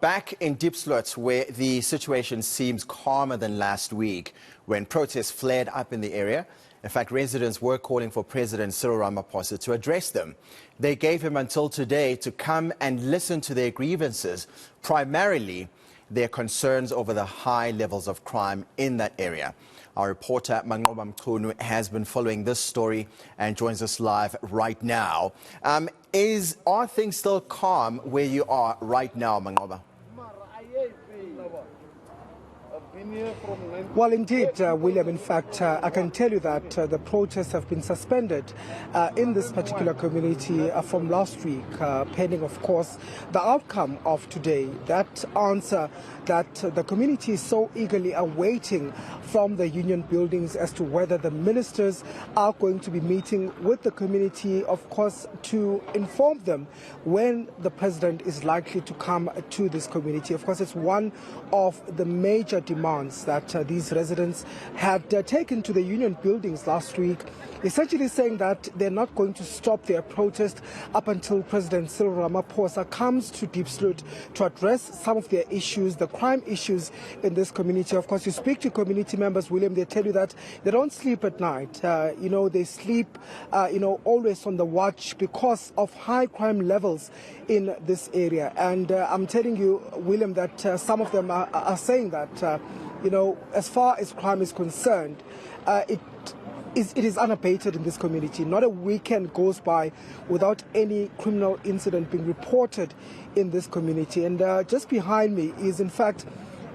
Back in Diepsloot, where the situation seems calmer than last week, when protests flared up in the area. In fact, residents were calling for President Cyril Ramaphosa to address them. They gave him until today to come and listen to their grievances, primarily their concerns over the high levels of crime in that area. Our reporter Manqoba Mchunu has been following this story and joins us live right now. Are things still calm where you are right now, Manqoba? Well, indeed, William, in fact, I can tell you that the protests have been suspended in this particular community from last week, pending, of course, the outcome of today. That answer that the community is so eagerly awaiting from the union buildings as to whether the ministers are going to be meeting with the community, of course, to inform them when the president is likely to come to this community. Of course, it's one of the major demands that these residents had taken to the union buildings last week, essentially saying that they're not going to stop their protest up until President Cyril Ramaphosa comes to Diepsloot to address some of their issues, the crime issues in this community. Of course, you speak to community members, William, they tell you that they don't sleep at night. They sleep, always on the watch because of high crime levels in this area. And I'm telling you, William, that some of them are saying that, as far as crime is concerned, it is unabated in this community. Not a weekend goes by without any criminal incident being reported in this community. And just behind me is, in fact,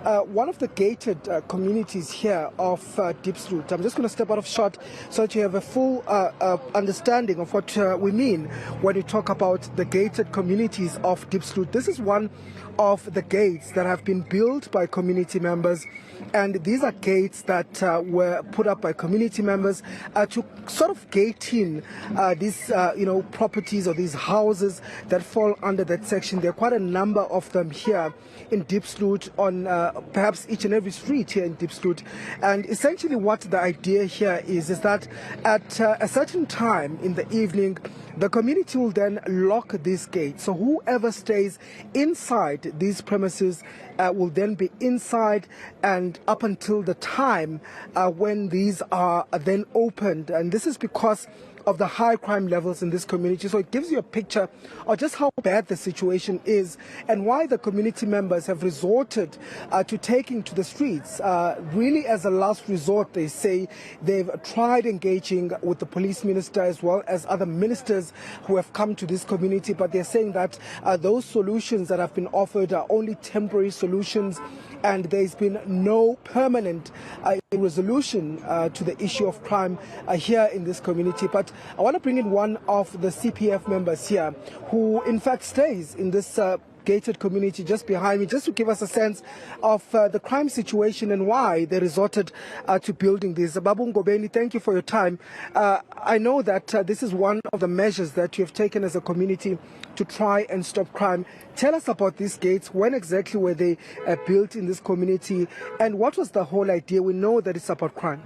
one of the gated communities here of Diepsloot. I'm just going to step out of shot so that you have a full understanding of what we mean when we talk about the gated communities of Diepsloot. This is one of the gates that have been built by community members, and these are gates that were put up by community members to sort of gate in these properties or these houses that fall under that section. There are quite a number of them here in Diepsloot, on perhaps each and every street here in Diepsloot. And essentially what the idea here is that at a certain time in the evening, the community will then lock these gates. So whoever stays inside these premises will then be inside and up until the time when these are then opened. And this is because of the high crime levels in this community. So it gives you a picture of just how bad the situation is and why the community members have resorted to taking to the streets. Really as a last resort, they say. They've tried engaging with the police minister as well as other ministers who have come to this community, but they're saying that those solutions that have been offered are only temporary solutions, and there's been no permanent resolution to the issue of crime here in this community. But I want to bring in one of the CPF members here who in fact stays in this gated community just behind me, just to give us a sense of the crime situation and why they resorted to building this. Babu Ngobeni, thank you for your time. I know that this is one of the measures that you have taken as a community to try and stop crime. Tell us about these gates. When exactly were they built in this community, and what was the whole idea? We know that it's about crime.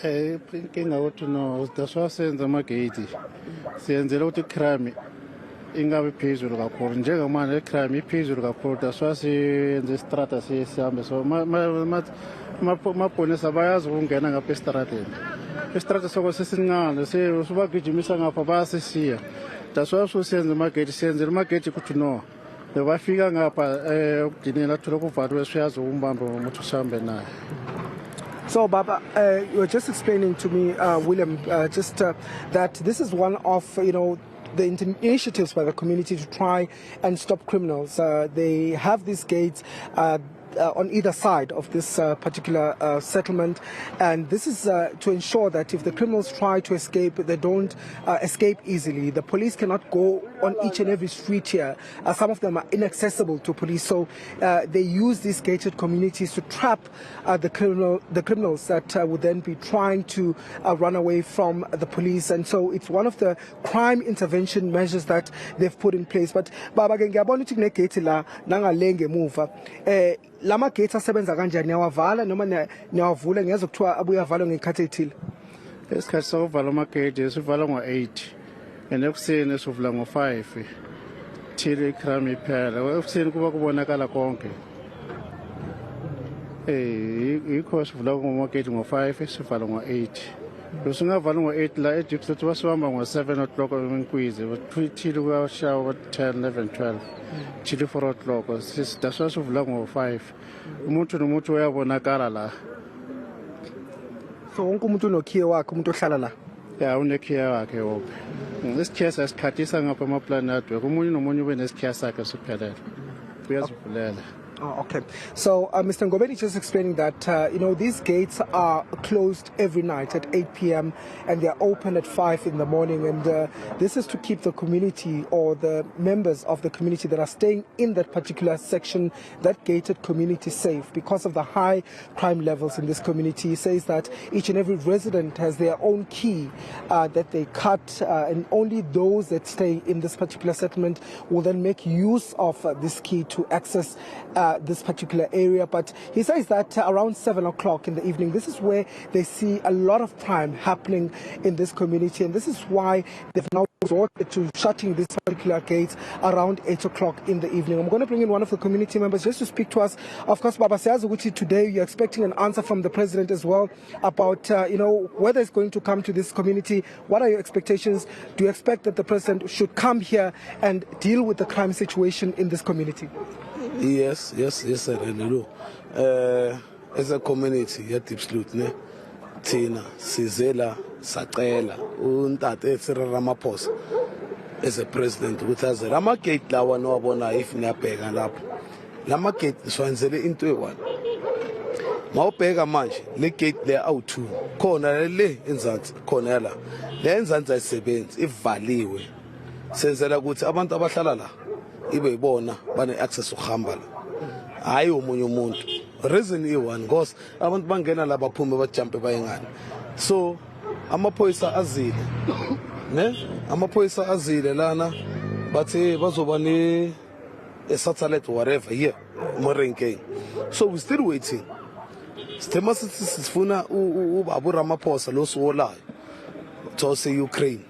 Inkinga ukuthi no daswa senza amagate siyenzela ukuthi crime ingabe phezulu kakhulu njengamanje crime iphezulu kakhulu daswa siyenza istrata sihambe so mapolisa bayazi ukungena ngapha estrateni istrata soko sesincane sebagijimisa ngapha bayasisiya daswa siyenza amagate siyenzela amagate ukuthi no bafika ngapha ukugcinela thola kuvaliwe siyazi umbambo umuntu usambe naye. So, Baba, you were just explaining to me, William, that this is one of, the initiatives by the community to try and stop criminals. They have these gates on either side of this particular settlement, and this is to ensure that if the criminals try to escape, they don't escape easily. The police cannot go on each and every street here. Some of them are inaccessible to police, so they use these gated communities to trap the criminals that would then be trying to run away from the police. And so it's one of the crime intervention measures that they've put in place. But Baba ngiyabona ukuthi kune gate la nangalenge emuva lama gates asebenza kanjani? Niyawavala noma niyawavula? Ngiyeza kuthiwa abuya avalwe ngekhathi ethile. Esikhathi sokuvala ama gate sivala ngo8 and ekuseni sivula ngo5. till ikrami iphela ekuseni kuba kubonakala konke yikho sivula ngomagate ngo-5 sivala ngo-8 losingavala ngo-8 la eDiepsloot basihamba ngo-7 o'clock eMkwize till kuyashawa 10 11 12 till 4 o'clock daswa sivula ngo-5 umuntu nomuntu uyabonakala la. So wonke umuntu unokhiye wakhe umuntu ohlala la? Ya unekhiye wakhe wonke. Isikhiye sasikhathisa ngapha emaplani adwe omunye nomunye ube nesikhiye sakhe siphelele uyazivulela. Oh, okay. So, Mr. Ngobeni just explaining that, these gates are closed every night at 8 p.m. and they're open at 5 in the morning. And this is to keep the community or the members of the community that are staying in that particular section, that gated community, safe because of the high crime levels in this community. He says that each and every resident has their own key that they cut, and only those that stay in this particular settlement will then make use of this key to access this particular area. But he says that around 7 o'clock in the evening, this is where they see a lot of crime happening in this community, and this is why they've now resorted to shutting this particular gate around 8 o'clock in the evening. I'm going to bring in one of the community members just to speak to us. Of course, Baba Siyazi, today you're expecting an answer from the president as well about whether it's going to come to this community. What are your expectations? Do you expect that the president should come here and deal with the crime situation in this community? Yes, I really do. As a community, Diepsloot, Tina, Sizela, Sacela, Untate Cyril Ramaphosa, as a president, with us, Ramakate Lawa no abona if Napeg and up. Lamakate Swanzele into one. Maupega manch, Lekate there out too. Corner Le Inzant, Cornella. The Inzanta Sebens, if Valiwe. Says that I would Abant Abashalala. Ibe bona bane access ukuhamba la hayi omunye umuntu reason i1 because abantu bangena la baphume bajumpe bayengani so amaphoyisa azile amaphoyisa azile lana bathi bazoba ne a satellite whatever here morenkeng so we still waiting sithema sifuna uBaba Ramaphosa lo siwolayo to say Ukraine.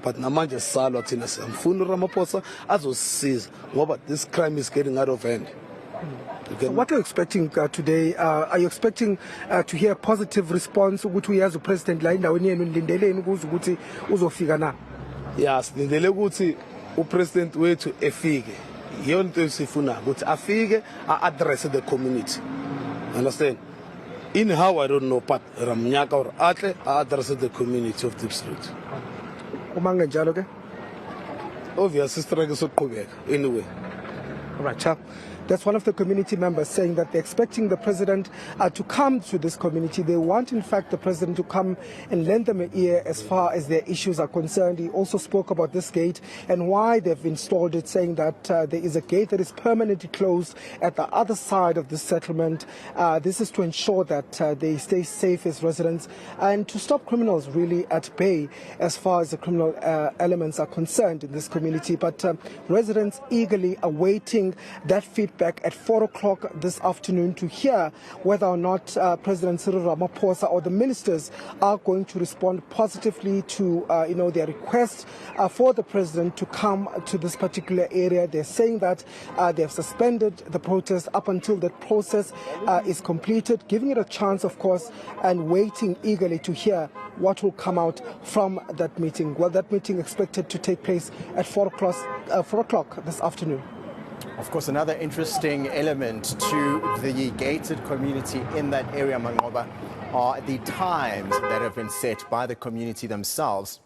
But namanje salwa thina samfuna Ramaphosa azosisiza ngoba this crime is getting out of hand. So what are you expecting today? Are you expecting to hear a positive response ukuthi uyazi upresident la endaweni yenu nilindeleni ukuthi uzofika na? Yes, nindele ukuthi upresident wethu efike. Yonto esifuna ukuthi afike address the community. Understand? In how I don't know but Ramnyaka or atle address the community of Diepsloot. Obviously, anyway. Right, that's one of the community members saying that they're expecting the president to come to this community. They want, in fact, the president to come and lend them an ear as far as their issues are concerned. He also spoke about this gate and why they've installed it, saying that there is a gate that is permanently closed at the other side of the settlement. This is to ensure that they stay safe as residents and to stop criminals really at bay as far as the criminal elements are concerned in this community. But residents eagerly awaiting that feedback at 4 o'clock this afternoon to hear whether or not President Cyril Ramaphosa or the ministers are going to respond positively to their request for the president to come to this particular area. They're saying that they have suspended the protest up until that process is completed, giving it a chance, of course, and waiting eagerly to hear what will come out from that meeting. Well, that meeting expected to take place at 4 o'clock this afternoon. Of course, another interesting element to the gated community in that area, Manqoba, are the times that have been set by the community themselves,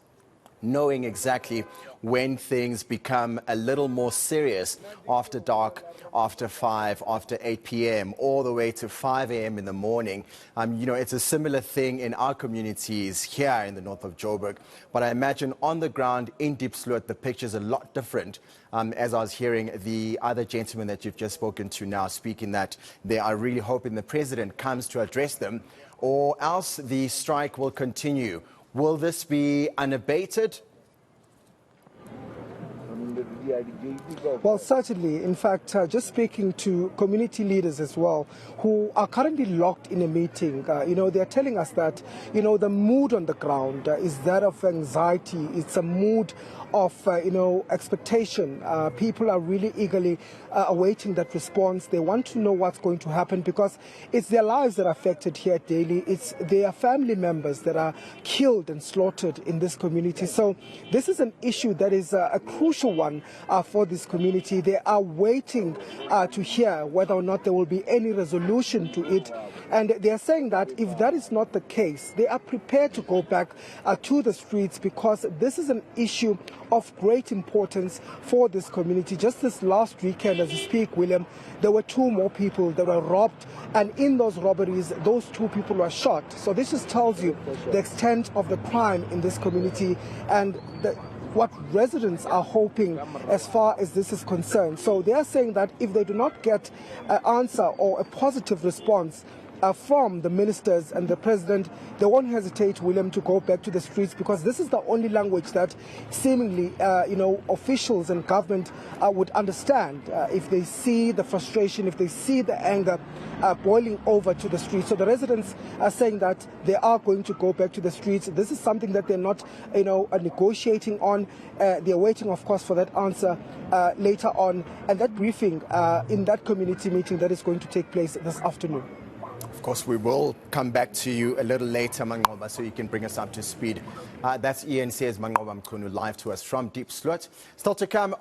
knowing exactly when things become a little more serious after dark, after 5, after 8 p.m., all the way to 5 a.m. in the morning. It's a similar thing in our communities here in the north of Joburg. But I imagine on the ground in Diepsloot, the picture's a lot different. As I was hearing the other gentleman that you've just spoken to now speaking that they are really hoping the president comes to address them, or else the strike will continue. Will this be unabated? Well, certainly. In fact, just speaking to community leaders as well, who are currently locked in a meeting, they're telling us that, the mood on the ground is that of anxiety. It's a mood of, expectation. People are really eagerly awaiting that response. They want to know what's going to happen because it's their lives that are affected here at Daly. It's their family members that are killed and slaughtered in this community. So this is an issue that is a crucial one for this community. They are waiting to hear whether or not there will be any resolution to it. And they are saying that if that is not the case, they are prepared to go back to the streets because this is an issue of great importance for this community. Just this last weekend, as we speak, William, there were 2 more people that were robbed, and in those robberies, those 2 people were shot. So this just tells you the extent of the crime in this community and what residents are hoping as far as this is concerned. So they are saying that if they do not get an answer or a positive response from the ministers and the president, they won't hesitate, William, to go back to the streets because this is the only language that seemingly, officials and government would understand if they see the frustration, if they see the anger boiling over to the streets. So the residents are saying that they are going to go back to the streets. This is something that they're not, negotiating on. They're waiting, of course, for that answer later on. And that briefing in that community meeting that is going to take place this afternoon. Of course, we will come back to you a little later, Manqoba, so you can bring us up to speed. That's eNCA's Manqoba Mchunu live to us from Diepsloot. Still to come.